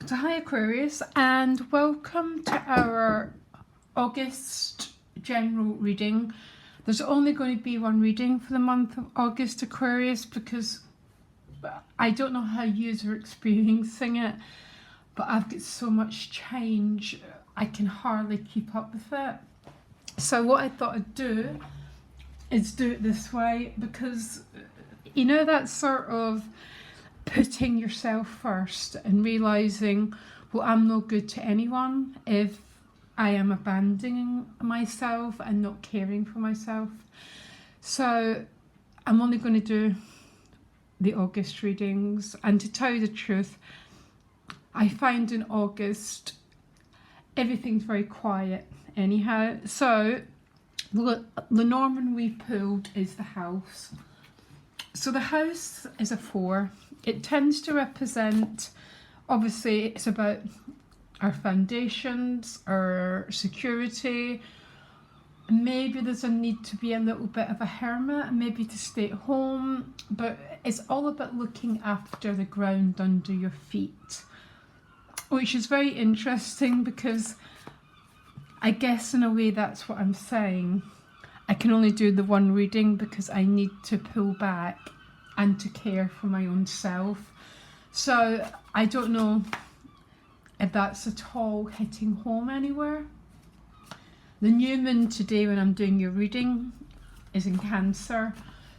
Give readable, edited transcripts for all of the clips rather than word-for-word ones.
So hi Aquarius, and welcome to our August general reading. There's only going to be one reading for the month of August, Aquarius, because I don't know how you are experiencing it, but I've got so much change I can hardly keep up with it. So what I thought I'd do is do it this way, because you know that sort of putting yourself first and realizing, well, I'm no good to anyone if I am abandoning myself and not caring for myself. So I'm only going to do the August readings, and to tell you the truth, I find in August everything's very quiet anyhow. So the Norman we pulled is the house. So the house is a 4. It tends to represent, obviously it's about our foundations, our security. Maybe there's a need to be a little bit of a hermit, maybe to stay at home, but it's all about looking after the ground under your feet, which is very interesting because I guess in a way that's what I'm saying. I can only do the one reading because I need to pull back and to care for my own self. So I don't know if that's at all hitting home anywhere. The new moon today when I'm doing your reading is in Cancer.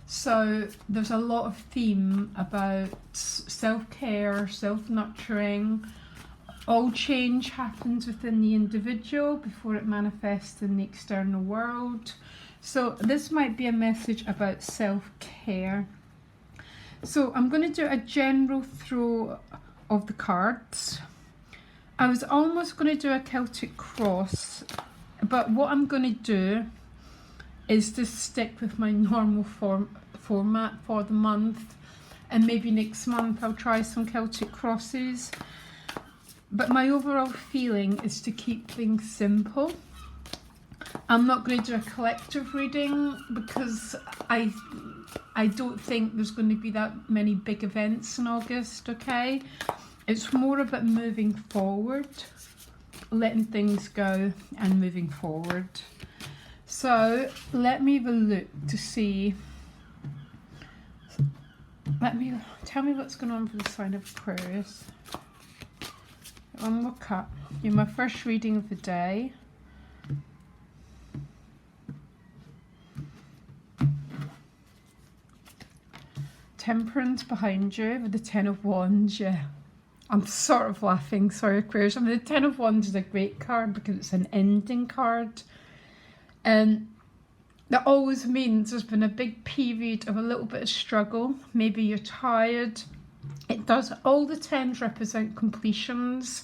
So there's a lot of theme about self-care, self-nurturing. All change happens within the individual before it manifests in the external world. So this might be a message about self-care. So I'm going to do a general throw of the cards. I was almost going to do a Celtic cross, but what I'm going to do is to stick with my normal format for the month, and maybe next month I'll try some Celtic crosses. But my overall feeling is to keep things simple. I'm not going to do a collective reading because I don't think there's going to be that many big events in August, okay? It's more about moving forward, letting things go and moving forward. So let me have a look to see. Tell me what's going on for the sign of Aquarius. One more cup. You're my first reading of the day. Temperance behind you with the 10 of Wands, yeah. I'm sort of laughing, sorry Aquarius. I mean, the 10 of Wands is a great card because it's an ending card. And that always means there's been a big period of a little bit of struggle. Maybe you're tired. It does, all the 10s represent completions.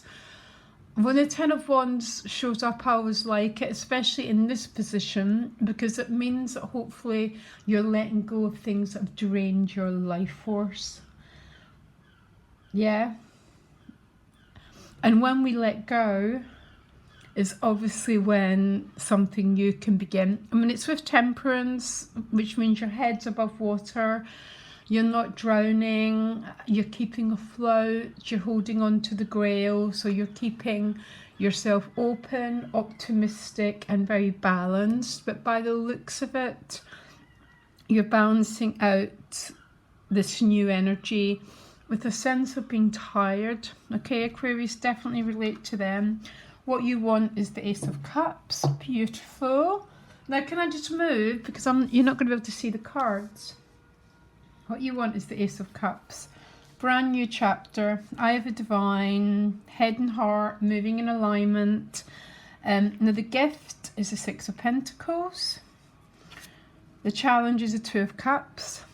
When the 10 of Wands shows up, I always like it, especially in this position, because it means that hopefully you're letting go of things that have drained your life force. Yeah. And when we let go is obviously when something new can begin. I mean, it's with Temperance, which means your head's above water. You're not drowning, you're keeping afloat, you're holding on to the grail, so you're keeping yourself open, optimistic and very balanced. But by the looks of it, you're balancing out this new energy with a sense of being tired. Okay, Aquarius, definitely relate to them. What you want is the Ace of Cups. Beautiful. Now can I just move, because you're not going to be able to see the cards. What you want is the Ace of Cups. Brand new chapter. Eye of the Divine. Head and heart. Moving in alignment. Now the gift is the 6 of Pentacles. The challenge is the 2 of Cups.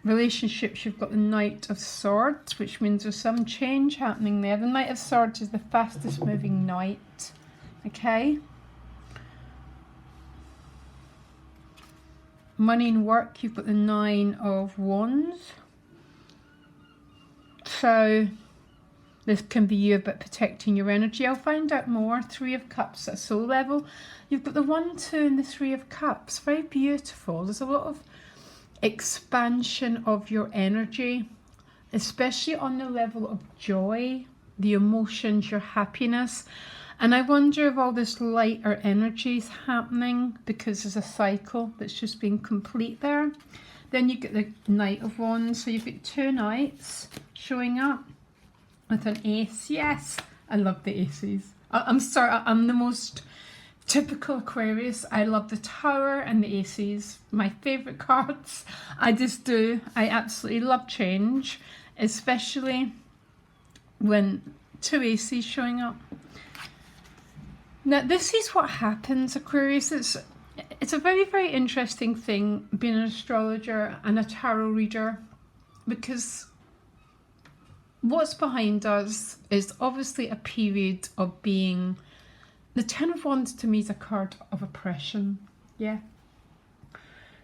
Relationships, you've got the Knight of Swords, which means there's some change happening there. The Knight of Swords is the fastest moving knight. Okay. Money and work, you've got the 9 of Wands. So this can be you about protecting your energy. I'll find out more. 3 of Cups at soul level. You've got the 1, 2 and the 3 of Cups. Very beautiful. There's a lot of expansion of your energy. especially on the level of joy, the emotions, your happiness. And I wonder if all this lighter energy is happening because there's a cycle that's just been complete there. Then you get the Knight of Wands. So you've got 2 knights showing up with an ace. Yes, I love the aces. I'm sorry, I'm the most typical Aquarius. I love the Tower and the aces. My favourite cards. I just do. I absolutely love change, especially when 2 aces showing up. Now, this is what happens, Aquarius. It's a very, very interesting thing being an astrologer and a tarot reader, because what's behind us is obviously a period of being... The 10 of Wands to me is a card of oppression, yeah?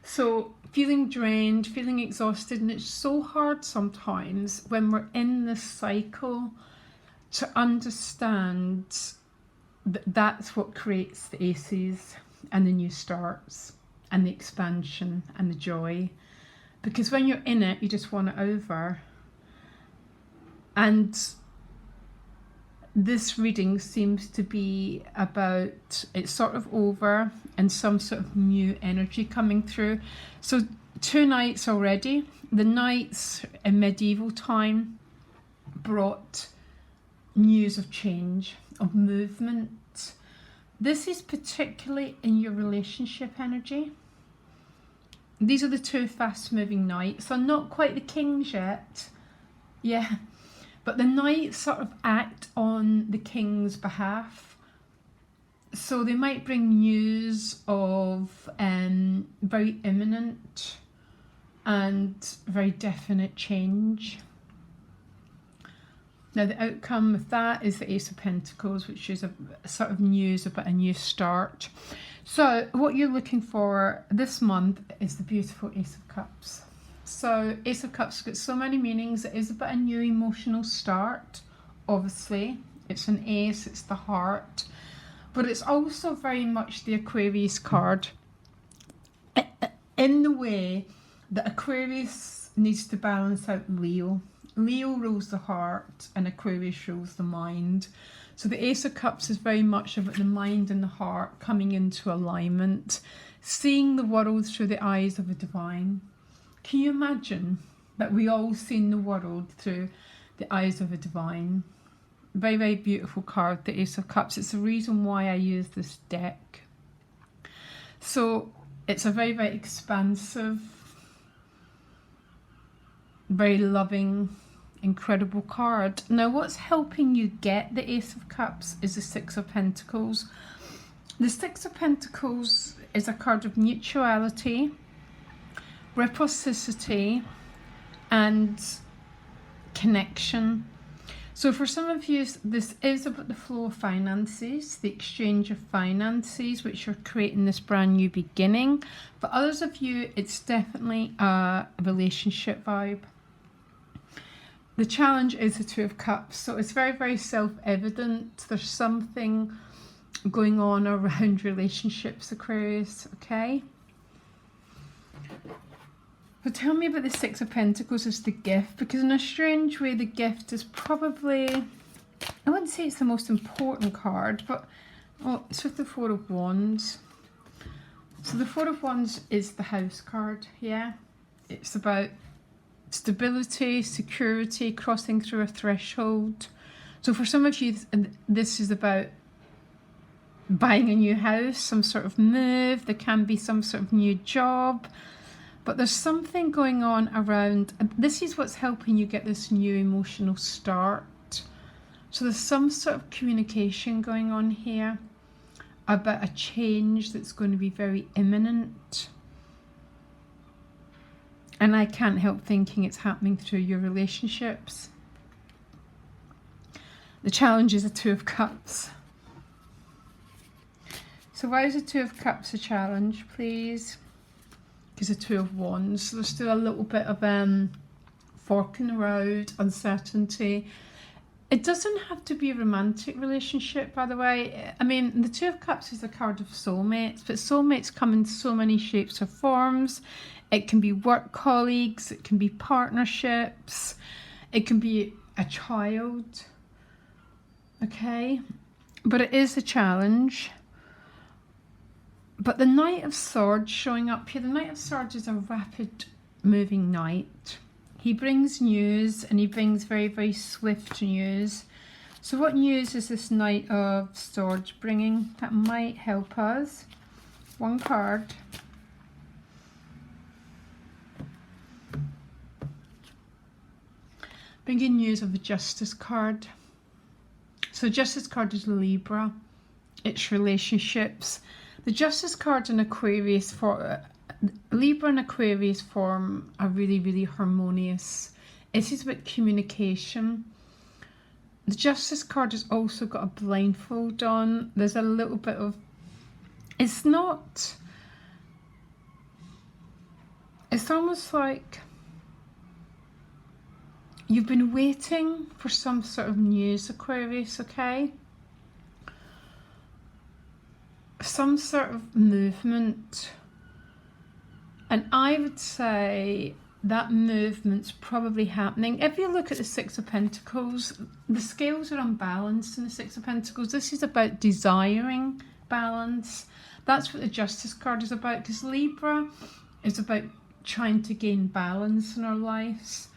So feeling drained, feeling exhausted, and it's so hard sometimes when we're in this cycle to understand that that's what creates the aces and the new starts and the expansion and the joy. Because when you're in it, you just want it over. And this reading seems to be about it's sort of over and some sort of new energy coming through. So 2 knights already. The knights in medieval time brought news of change, of movement. This is particularly in your relationship energy. These are the 2 fast moving knights. They're not quite the kings yet. Yeah. But the knights sort of act on the king's behalf. So they might bring news of very imminent and very definite change. Now the outcome of that is the Ace of Pentacles, which is a sort of news about a new start. So what you're looking for this month is the beautiful Ace of Cups. So Ace of Cups has got so many meanings. It is about a new emotional start, obviously. It's an ace, it's the heart. But it's also very much the Aquarius card, in the way that Aquarius needs to balance out Leo. Leo rules the heart and Aquarius rules the mind. So the Ace of Cups is very much about the mind and the heart coming into alignment, seeing the world through the eyes of the divine. Can you imagine that we all seen the world through the eyes of a divine? Very, very beautiful card, the Ace of Cups. It's the reason why I use this deck. So it's a very, very expansive, very loving, incredible card. Now what's helping you get the Ace of Cups is the 6 of Pentacles. The 6 of Pentacles is a card of mutuality, reciprocity and connection. So for some of you, this is about the flow of finances, the exchange of finances, which are creating this brand new beginning. For others of you, it's definitely a relationship vibe. The challenge is the 2 of Cups. So it's very, very self-evident. There's something going on around relationships, Aquarius, okay? But tell me about the 6 of Pentacles as the gift, because in a strange way the gift is probably, I wouldn't say it's the most important card, but oh, it's with the 4 of Wands. So the 4 of Wands is the house card, yeah? It's about stability, security, crossing through a threshold. So for some of you, this is about buying a new house, some sort of move. There can be some sort of new job. But there's something going on around, this is what's helping you get this new emotional start. So there's some sort of communication going on here about a change that's going to be very imminent. And I can't help thinking it's happening through your relationships. The challenge is a 2 of Cups. So why is a 2 of Cups a challenge, please? Because a 2 of Wands. So there's still a little bit of fork in the road, uncertainty. It doesn't have to be a romantic relationship, by the way. I mean, the 2 of Cups is a card of soulmates, but soulmates come in so many shapes or forms. It can be work colleagues, it can be partnerships, It can be a child, okay? But it is a challenge. But the Knight of Swords showing up here, the Knight of Swords is a rapid moving knight. He brings news, and he brings very, very swift news. So what news is this Knight of Swords bringing that might help us? One card. Bringing news of the Justice card. So the Justice card is Libra. It's relationships. The Justice card in Aquarius, for Libra and Aquarius form a really, really harmonious. It is about communication. The Justice card has also got a blindfold on. There's a little bit of, it's not, it's almost like you've been waiting for some sort of news, Aquarius, okay? Some sort of movement. And I would say that movement's probably happening. If you look at the Six of Pentacles, the scales are unbalanced in the Six of Pentacles. This is about desiring balance. That's what the Justice card is about, because Libra is about trying to gain balance in our lives.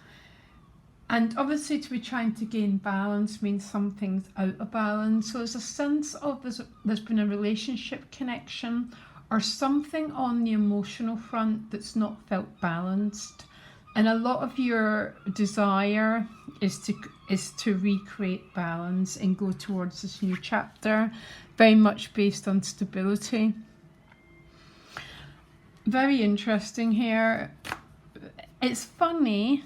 And obviously to be trying to gain balance means something's out of balance. So there's a sense of there's been a relationship connection or something on the emotional front that's not felt balanced. And a lot of your desire is to recreate balance and go towards this new chapter, very much based on stability. Very interesting here. It's funny.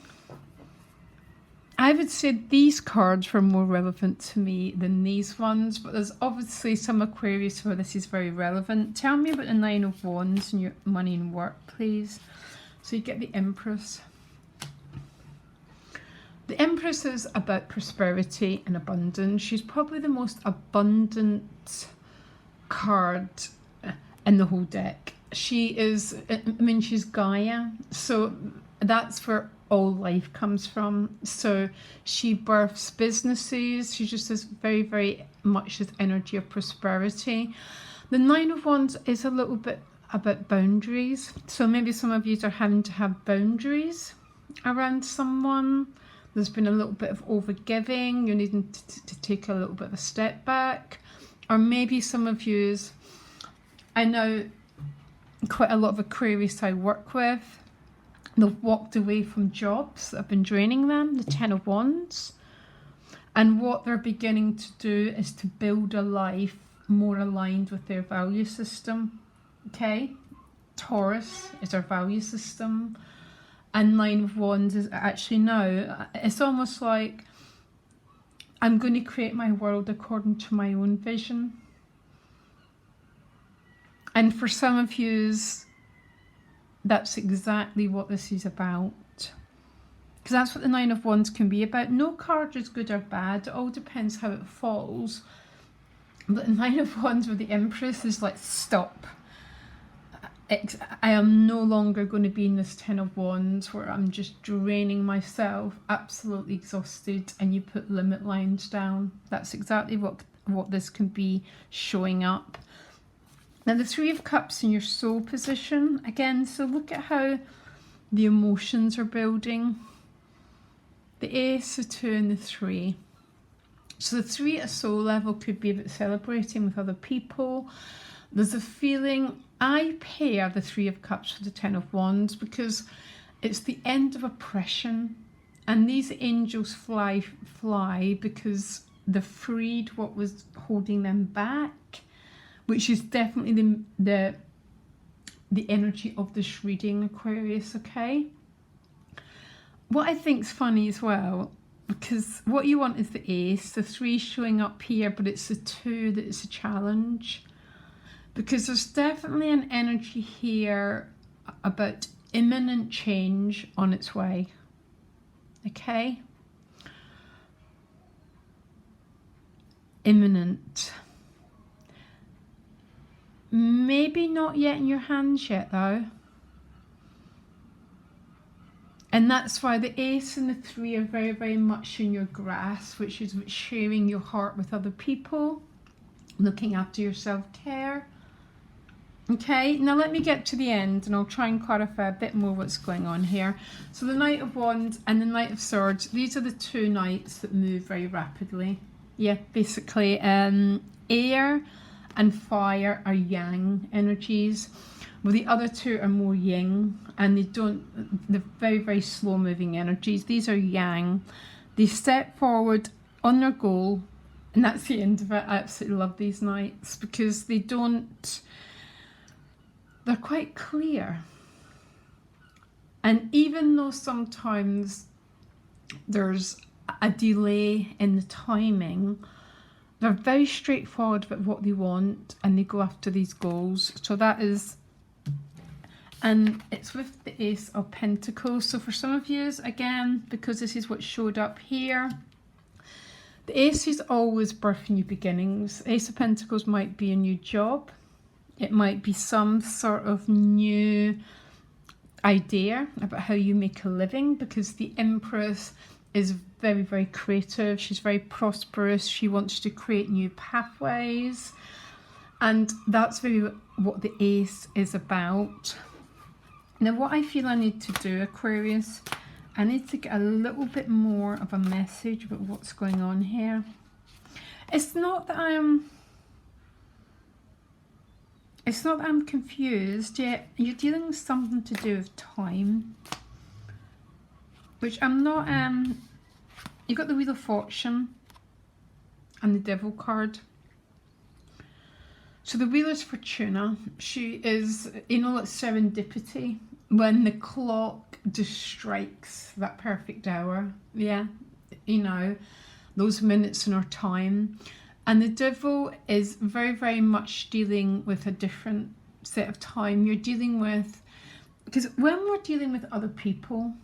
I would say these cards were more relevant to me than these ones, but there's obviously some Aquarius where this is very relevant. Tell me about the Nine of Wands and your money and work, please. So you get the Empress. The Empress is about prosperity and abundance. She's probably the most abundant card in the whole deck. She is, I mean, she's Gaia, so that's where all life comes from. So she births businesses. She just has very, very much this energy of prosperity. The Nine of Wands is a little bit about boundaries. So maybe some of you are having to have boundaries around someone. There's been a little bit of overgiving. You're needing to take a little bit of a step back. Or maybe some of yous, I know quite a lot of Aquarius I work with, they've walked away from jobs that have been draining them, the Ten of Wands. And what they're beginning to do is to build a life more aligned with their value system. Okay? Taurus is our value system. And Nine of Wands is actually now, it's almost like I'm going to create my world according to my own vision. And for some of yous, that's exactly what this is about. Because that's what the Nine of Wands can be about. No card is good or bad. It all depends how it falls. But the Nine of Wands with the Empress is like, stop. I am no longer going to be in this Ten of Wands where I'm just draining myself, absolutely exhausted, and you put limit lines down. That's exactly what this can be showing up. Now the Three of Cups in your soul position, again, so look at how the emotions are building. The Ace, the Two and the Three. So the Three at a soul level could be about celebrating with other people. There's a feeling, I pair the Three of Cups with the Ten of Wands because it's the end of oppression. And these angels fly because they freed what was holding them back, which is definitely the energy of this reading, Aquarius, okay? What I think is funny as well, because what you want is the Ace, the Three showing up here, but it's the Two that is a challenge. Because there's definitely an energy here about imminent change on its way, okay? Imminent. Maybe not yet in your hands yet though. And that's why the Ace and the 3 are very, very much in your grasp, which is sharing your heart with other people, looking after your self-care. Okay, now let me get to the end and I'll try and clarify a bit more what's going on here. So the Knight of Wands and the Knight of Swords, these are the two knights that move very rapidly. Yeah, basically air and fire are yang energies. Well, the other two are more yin, and they're very, very slow moving energies. These are yang. They step forward on their goal, and that's the end of it. I absolutely love these knights because they're quite clear. And even though sometimes there's a delay in the timing, they're very straightforward about what they want and they go after these goals. So that is, and it's with the Ace of Pentacles. So for some of you, again, because this is what showed up here, the Ace is always birthing new beginnings. Ace of Pentacles might be a new job. It might be some sort of new idea about how you make a living, because the Empress is very, very creative. She's very prosperous. She wants to create new pathways. And that's really what the Ace is about. Now, what I feel I need to do, Aquarius, I need to get a little bit more of a message about what's going on here. It's not that I'm confused yet. You're dealing with something to do with time, which I'm not. You got the Wheel of Fortune and the Devil card. So the Wheel is Fortuna. She is, like serendipity, when the clock just strikes that perfect hour. Yeah, those minutes in our time. And the Devil is very, very much dealing with a different set of time. You're dealing with, because when we're dealing with other people,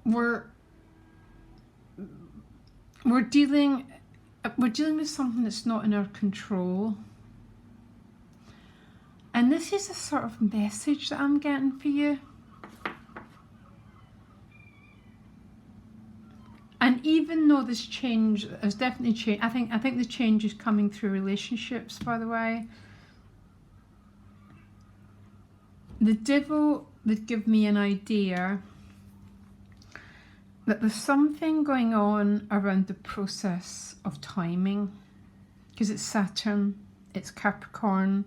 we're dealing with something that's not in our control. And this is a sort of message that I'm getting for you. And even though this change has definitely changed, I think the change is coming through relationships, by the way. The Devil would give me an idea that there's something going on around the process of timing, because it's Saturn, it's Capricorn.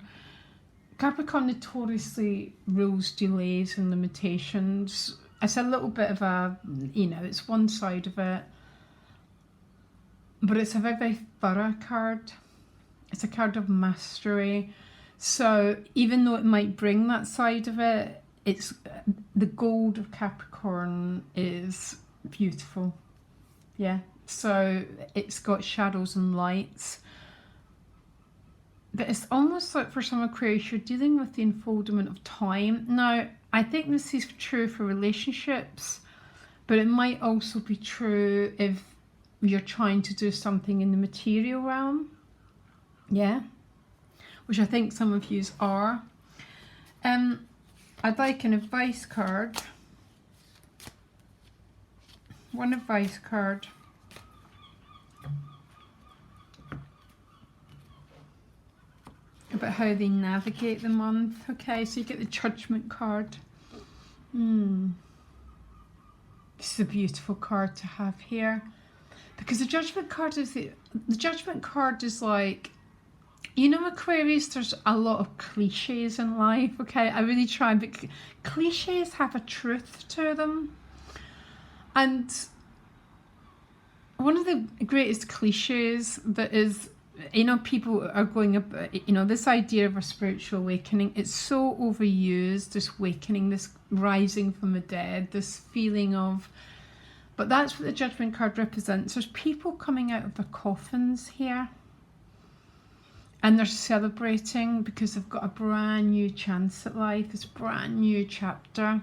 Capricorn notoriously rules delays and limitations. It's a little bit of a, it's one side of it, but it's a very, very thorough card. It's a card of mastery. So even though it might bring that side of it, it's the gold of Capricorn is beautiful. Yeah. So it's got shadows and lights. But it's almost like for some Aquarius, you're dealing with the unfoldment of time. Now, I think this is true for relationships, but it might also be true if you're trying to do something in the material realm. Yeah, which I think some of yous are. I'd like an advice card. One advice card. About how they navigate the month. Okay, so you get the Judgment card. This is a beautiful card to have here, because the Judgment card is the Judgment card is like, Aquarius, there's a lot of cliches in life. Okay, I really try, but cliches have a truth to them. And one of the greatest cliches that is, people are going up, this idea of a spiritual awakening, it's so overused, this awakening, this rising from the dead, this feeling of, but that's what the Judgment card represents. There's people coming out of their coffins here, and they're celebrating because they've got a brand new chance at life, this brand new chapter.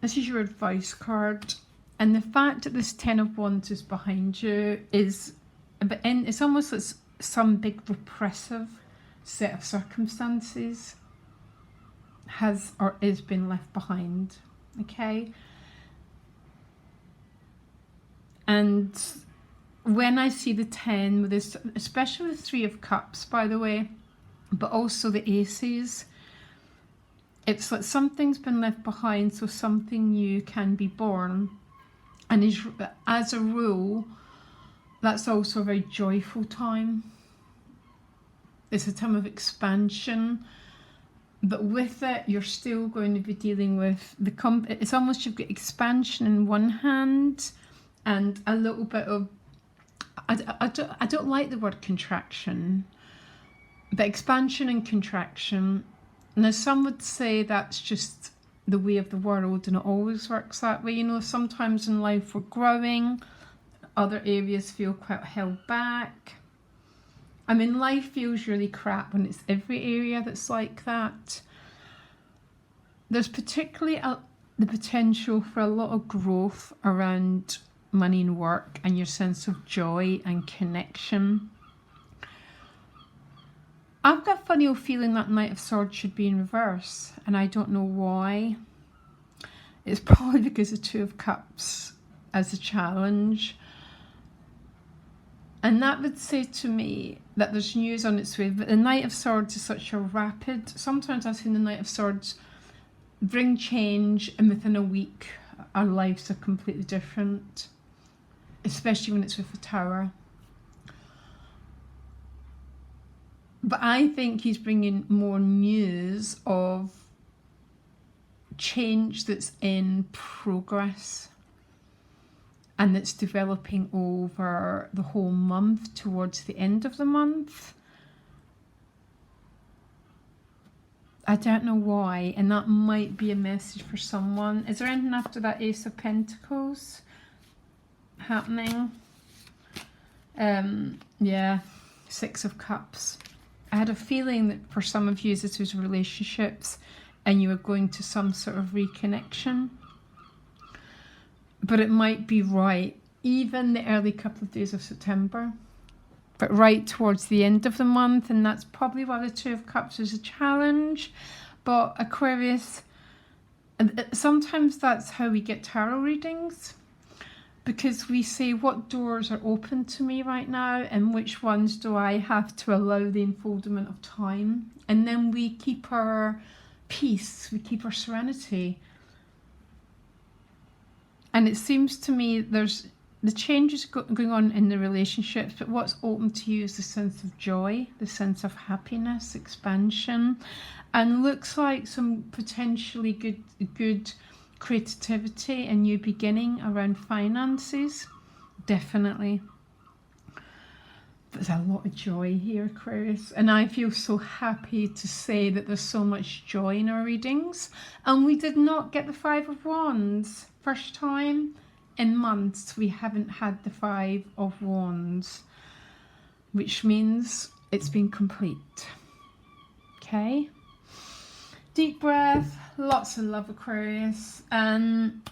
This is your advice card, and the fact that this Ten of Wands is behind you is, but it's almost like some big repressive set of circumstances has or is being left behind. okay? And when I see the 10 with this, especially the 3 of Cups, by the way, but also the Aces, it's like something's been left behind, so something new can be born. And as a rule, that's also a very joyful time. It's a time of expansion, but with it, you're still going to be dealing with it's almost you've got expansion in one hand and a little bit of, I don't like the word contraction, but expansion and contraction. Now, some would say that's just the way of the world, and it always works that way. You know, sometimes in life we're growing, other areas feel quite held back. I mean, life feels really crap when it's every area that's like that. There's particularly the potential for a lot of growth around money and work and your sense of joy and connection. I've got a funny old feeling that Knight of Swords should be in reverse, and I don't know why. It's probably because of 2 of Cups as a challenge. And that would say to me that there's news on its way. But the Knight of Swords is such a rapid, sometimes I've seen the Knight of Swords bring change, and within a week our lives are completely different, especially when it's with the Tower. But I think he's bringing more news of change that's in progress and that's developing over the whole month towards the end of the month. I don't know why, and that might be a message for someone. Is there anything after that Ace of Pentacles happening? Yeah, 6 of Cups. I had a feeling that for some of you this was relationships and you were going to some sort of reconnection. But it might be right, even the early couple of days of September, but right towards the end of the month, and that's probably why the 2 of Cups is a challenge. But Aquarius, sometimes that's how we get tarot readings, because we say, what doors are open to me right now and which ones do I have to allow the unfoldment of time? And then we keep our peace, we keep our serenity. And it seems to me there's the changes going on in the relationships, but what's open to you is the sense of joy, the sense of happiness, expansion, and looks like some potentially good creativity and new beginning around finances. Definitely. There's a lot of joy here, Aquarius, and I feel so happy to say that there's so much joy in our readings. And we did not get the 5 of Wands. First time in months we haven't had the 5 of Wands, which means it's been complete. Okay, deep breath, lots of love, Aquarius, and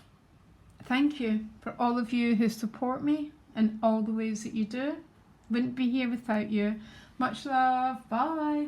thank you for all of you who support me in all the ways that you do. Wouldn't be here without you. Much love. Bye.